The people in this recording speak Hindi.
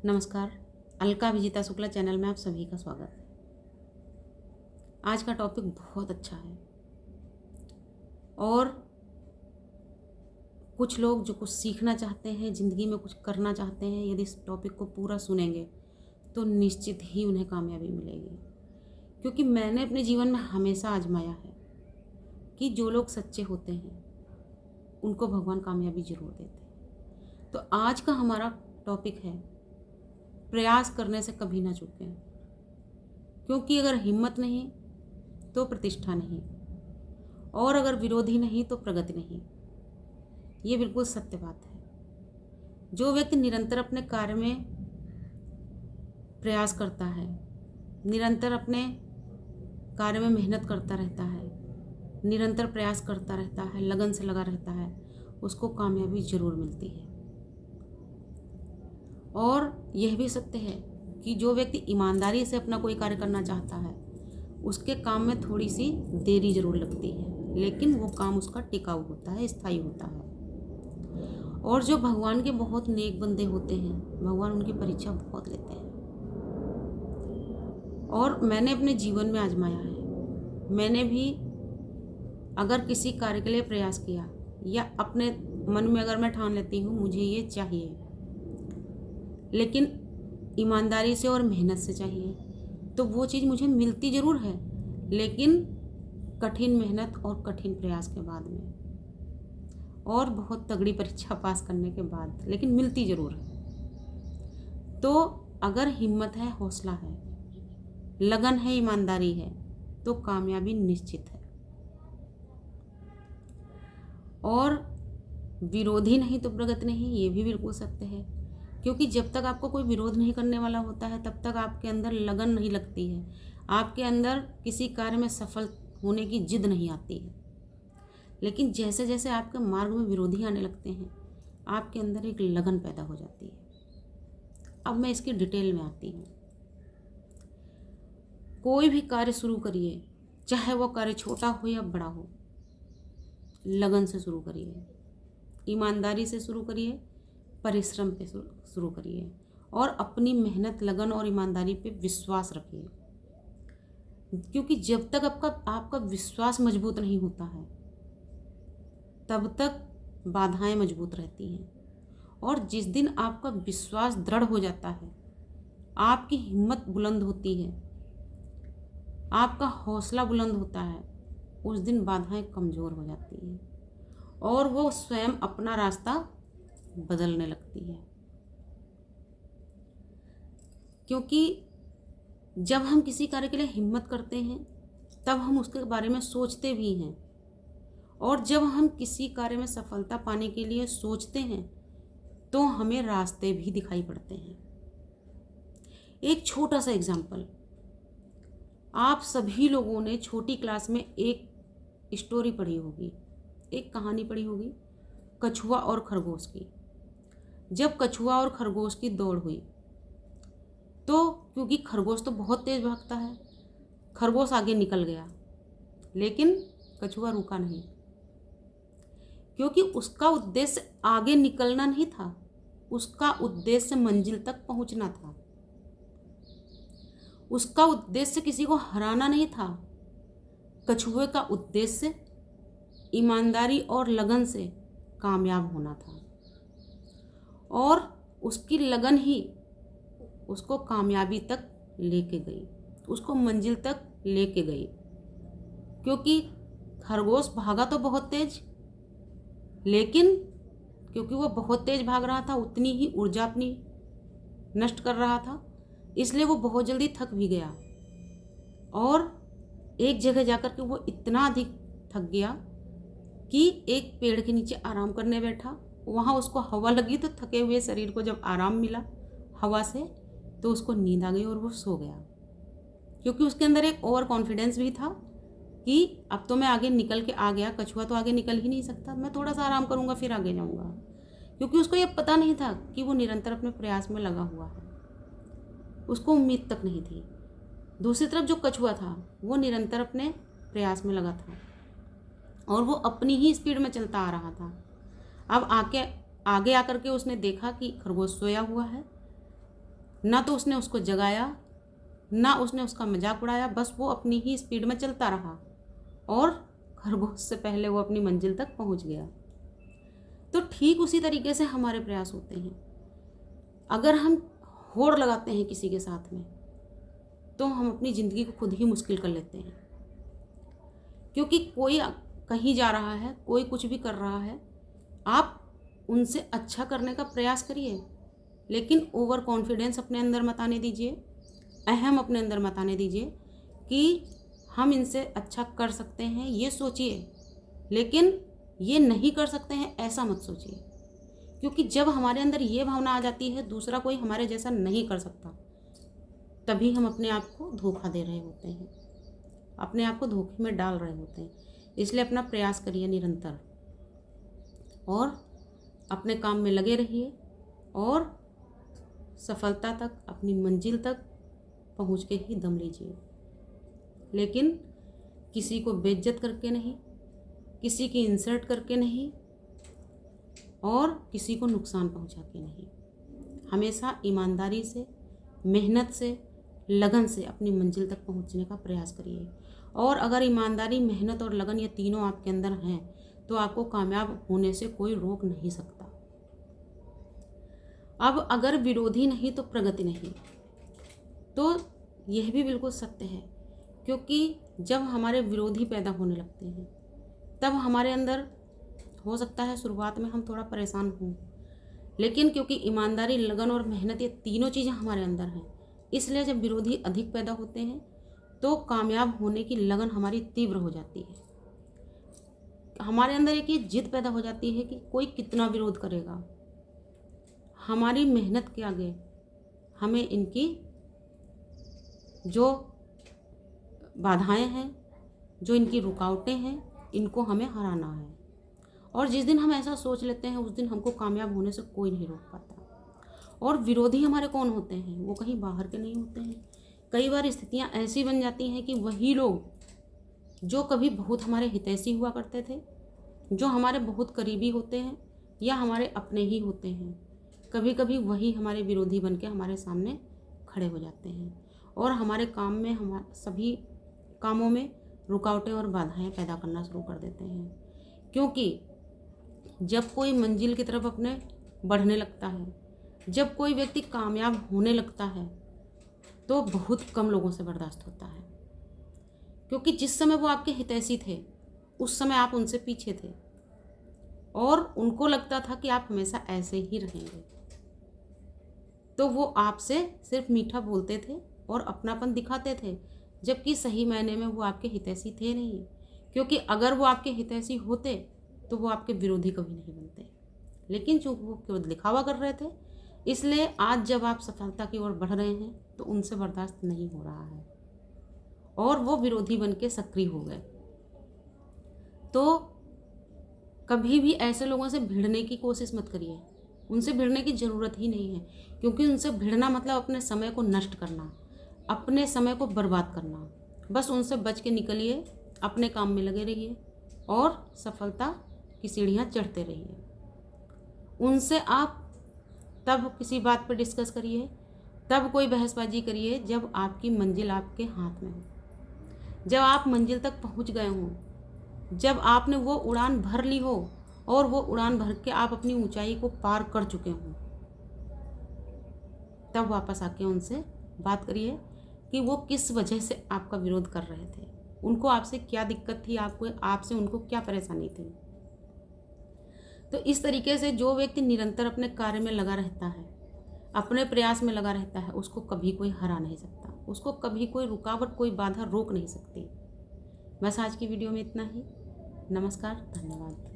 नमस्कार। अलका विजिता शुक्ला चैनल में आप सभी का स्वागत है। आज का टॉपिक बहुत अच्छा है और कुछ लोग जो कुछ सीखना चाहते हैं, ज़िंदगी में कुछ करना चाहते हैं, यदि इस टॉपिक को पूरा सुनेंगे तो निश्चित ही उन्हें कामयाबी मिलेगी। क्योंकि मैंने अपने जीवन में हमेशा आजमाया है कि जो लोग सच्चे होते हैं उनको भगवान कामयाबी जरूर देते हैं। तो आज का हमारा टॉपिक है प्रयास करने से कभी ना चूकें, क्योंकि अगर हिम्मत नहीं तो प्रतिष्ठा नहीं, और अगर विरोधी नहीं तो प्रगति नहीं। ये बिल्कुल सत्य बात है। जो व्यक्ति निरंतर अपने कार्य में प्रयास करता है, निरंतर अपने कार्य में मेहनत करता रहता है, निरंतर प्रयास करता रहता है, लगन से लगा रहता है, उसको कामयाबी जरूर मिलती है। और यह भी सत्य है कि जो व्यक्ति ईमानदारी से अपना कोई कार्य करना चाहता है उसके काम में थोड़ी सी देरी जरूर लगती है, लेकिन वो काम उसका टिकाऊ होता है, स्थायी होता है। और जो भगवान के बहुत नेक बंदे होते हैं, भगवान उनकी परीक्षा बहुत लेते हैं। और मैंने अपने जीवन में आजमाया है। मैंने भी अगर किसी कार्य के लिए प्रयास किया या अपने मन में अगर मैं ठान लेती हूँ मुझे ये चाहिए, लेकिन ईमानदारी से और मेहनत से चाहिए, तो वो चीज़ मुझे मिलती ज़रूर है, लेकिन कठिन मेहनत और कठिन प्रयास के बाद में और बहुत तगड़ी परीक्षा पास करने के बाद, लेकिन मिलती ज़रूर है। तो अगर हिम्मत है, हौसला है, लगन है, ईमानदारी है, तो कामयाबी निश्चित है। और विरोधी नहीं तो प्रगति नहीं, ये भी बिल्कुल सत्य है। क्योंकि जब तक आपको कोई विरोध नहीं करने वाला होता है तब तक आपके अंदर लगन नहीं लगती है, आपके अंदर किसी कार्य में सफल होने की जिद नहीं आती है। लेकिन जैसे जैसे आपके मार्ग में विरोधी आने लगते हैं आपके अंदर एक लगन पैदा हो जाती है। अब मैं इसकी डिटेल में आती हूँ। कोई भी कार्य शुरू करिए, चाहे वो कार्य छोटा हो या बड़ा हो, लगन से शुरू करिए, ईमानदारी से शुरू करिए, परिश्रम पे शुरू करिए और अपनी मेहनत, लगन और ईमानदारी पे विश्वास रखिए। क्योंकि जब तक आपका विश्वास मजबूत नहीं होता है तब तक बाधाएं मजबूत रहती हैं। और जिस दिन आपका विश्वास दृढ़ हो जाता है, आपकी हिम्मत बुलंद होती है, आपका हौसला बुलंद होता है, उस दिन बाधाएं कमज़ोर हो जाती हैं और वो स्वयं अपना रास्ता बदलने लगती है। क्योंकि जब हम किसी कार्य के लिए हिम्मत करते हैं तब हम उसके बारे में सोचते भी हैं, और जब हम किसी कार्य में सफलता पाने के लिए सोचते हैं तो हमें रास्ते भी दिखाई पड़ते हैं। एक छोटा सा एग्जाम्पल, आप सभी लोगों ने छोटी क्लास में एक स्टोरी पढ़ी होगी, एक कहानी पढ़ी होगी, कछुआ और खरगोश की। जब कछुआ और खरगोश की दौड़ हुई तो क्योंकि खरगोश तो बहुत तेज भागता है, खरगोश आगे निकल गया, लेकिन कछुआ रुका नहीं, क्योंकि उसका उद्देश्य आगे निकलना नहीं था, उसका उद्देश्य मंजिल तक पहुंचना था। उसका उद्देश्य किसी को हराना नहीं था। कछुए का उद्देश्य ईमानदारी और लगन से कामयाब होना था, और उसकी लगन ही उसको कामयाबी तक लेके गई, उसको मंजिल तक लेके गई। क्योंकि खरगोश भागा तो बहुत तेज, लेकिन क्योंकि वो बहुत तेज भाग रहा था, उतनी ही ऊर्जा अपनी नष्ट कर रहा था, इसलिए वो बहुत जल्दी थक भी गया। और एक जगह जाकर के वो इतना अधिक थक गया कि एक पेड़ के नीचे आराम करने बैठा। वहाँ उसको हवा लगी तो थके हुए शरीर को जब आराम मिला हवा से तो उसको नींद आ गई और वो सो गया। क्योंकि उसके अंदर एक ओवर कॉन्फिडेंस भी था कि अब तो मैं आगे निकल के आ गया, कछुआ तो आगे निकल ही नहीं सकता, मैं थोड़ा सा आराम करूँगा फिर आगे जाऊँगा। क्योंकि उसको ये पता नहीं था कि वो निरंतर अपने प्रयास में लगा हुआ है, उसको उम्मीद तक नहीं थी। दूसरी तरफ जो कछुआ था वो निरंतर अपने प्रयास में लगा था और वो अपनी ही स्पीड में चलता आ रहा था। अब आगे आकर के उसने देखा कि खरगोश सोया हुआ है, ना तो उसने उसको जगाया, ना उसने उसका मजाक उड़ाया, बस वो अपनी ही स्पीड में चलता रहा और खरगोश से पहले वो अपनी मंजिल तक पहुंच गया। तो ठीक उसी तरीके से हमारे प्रयास होते हैं। अगर हम होड़ लगाते हैं किसी के साथ में, तो हम अपनी ज़िंदगी को खुद ही मुश्किल कर लेते हैं। क्योंकि कोई कहीं जा रहा है, कोई कुछ भी कर रहा है, आप उनसे अच्छा करने का प्रयास करिए, लेकिन ओवर कॉन्फिडेंस अपने अंदर मत आने दीजिए, अहम अपने अंदर मत आने दीजिए कि हम इनसे अच्छा कर सकते हैं, ये सोचिए, लेकिन ये नहीं कर सकते हैं ऐसा मत सोचिए। क्योंकि जब हमारे अंदर ये भावना आ जाती है दूसरा कोई हमारे जैसा नहीं कर सकता, तभी हम अपने आप को धोखा दे रहे होते हैं, अपने आप को धोखे में डाल रहे होते हैं। इसलिए अपना प्रयास करिए निरंतर और अपने काम में लगे रहिए और सफलता तक, अपनी मंजिल तक पहुंच के ही दम लीजिए, लेकिन किसी को बेइज्जत करके नहीं, किसी की इंसल्ट करके नहीं और किसी को नुकसान पहुंचा के नहीं। हमेशा ईमानदारी से, मेहनत से, लगन से अपनी मंजिल तक पहुंचने का प्रयास करिए। और अगर ईमानदारी, मेहनत और लगन ये तीनों आपके अंदर हैं तो आपको कामयाब होने से कोई रोक नहीं सकता। अब अगर विरोधी नहीं तो प्रगति नहीं, तो यह भी बिल्कुल सत्य है। क्योंकि जब हमारे विरोधी पैदा होने लगते हैं तब हमारे अंदर हो सकता है शुरुआत में हम थोड़ा परेशान हों, लेकिन क्योंकि ईमानदारी, लगन और मेहनत ये तीनों चीज़ें हमारे अंदर हैं, इसलिए जब विरोधी अधिक पैदा होते हैं तो कामयाब होने की लगन हमारी तीव्र हो जाती है। हमारे अंदर एक ये जिद पैदा हो जाती है कि कोई कितना विरोध करेगा, हमारी मेहनत के आगे हमें इनकी जो बाधाएं हैं, जो इनकी रुकावटें हैं, इनको हमें हराना है। और जिस दिन हम ऐसा सोच लेते हैं उस दिन हमको कामयाब होने से कोई नहीं रोक पाता। और विरोधी हमारे कौन होते हैं? वो कहीं बाहर के नहीं होते हैं। कई बार स्थितियां ऐसी बन जाती हैं कि वही लोग जो कभी बहुत हमारे हितैषी हुआ करते थे, जो हमारे बहुत करीबी होते हैं या हमारे अपने ही होते हैं, कभी कभी वही हमारे विरोधी बन के हमारे सामने खड़े हो जाते हैं और हमारे काम में, हमारे सभी कामों में रुकावटें और बाधाएं पैदा करना शुरू कर देते हैं। क्योंकि जब कोई मंजिल की तरफ अपने बढ़ने लगता है, जब कोई व्यक्ति कामयाब होने लगता है, तो बहुत कम लोगों से बर्दाश्त होता है। क्योंकि जिस समय वो आपके हितैषी थे उस समय आप उनसे पीछे थे और उनको लगता था कि आप हमेशा ऐसे ही रहेंगे, तो वो आपसे सिर्फ मीठा बोलते थे और अपनापन दिखाते थे, जबकि सही मायने में वो आपके हितैषी थे नहीं। क्योंकि अगर वो आपके हितैषी होते तो वो आपके विरोधी कभी नहीं बनते, लेकिन चूँकि वो केवल दिखावा कर रहे थे, इसलिए आज जब आप सफलता की ओर बढ़ रहे हैं तो उनसे बर्दाश्त नहीं हो रहा है और वो विरोधी बन के सक्रिय हो गए। तो कभी भी ऐसे लोगों से भिड़ने की कोशिश मत करिए, उनसे भिड़ने की ज़रूरत ही नहीं है। क्योंकि उनसे भिड़ना मतलब अपने समय को नष्ट करना, अपने समय को बर्बाद करना। बस उनसे बच के निकलिए, अपने काम में लगे रहिए और सफलता की सीढ़ियाँ चढ़ते रहिए। उनसे आप तब किसी बात पर डिस्कस करिए, तब कोई बहसबाजी करिए जब आपकी मंजिल आपके हाथ में हो, जब आप मंजिल तक पहुंच गए हों, जब आपने वो उड़ान भर ली हो और वो उड़ान भर के आप अपनी ऊंचाई को पार कर चुके हों, तब वापस आके उनसे बात करिए कि वो किस वजह से आपका विरोध कर रहे थे, उनको आपसे क्या दिक्कत थी, आपसे उनको क्या परेशानी थी। तो इस तरीके से जो व्यक्ति निरंतर अपने कार्य में लगा रहता है, अपने प्रयास में लगा रहता है, उसको कभी कोई हरा नहीं सकता, उसको कभी कोई रुकावट, कोई बाधा रोक नहीं सकती। बस आज की वीडियो में इतना ही। नमस्कार, धन्यवाद।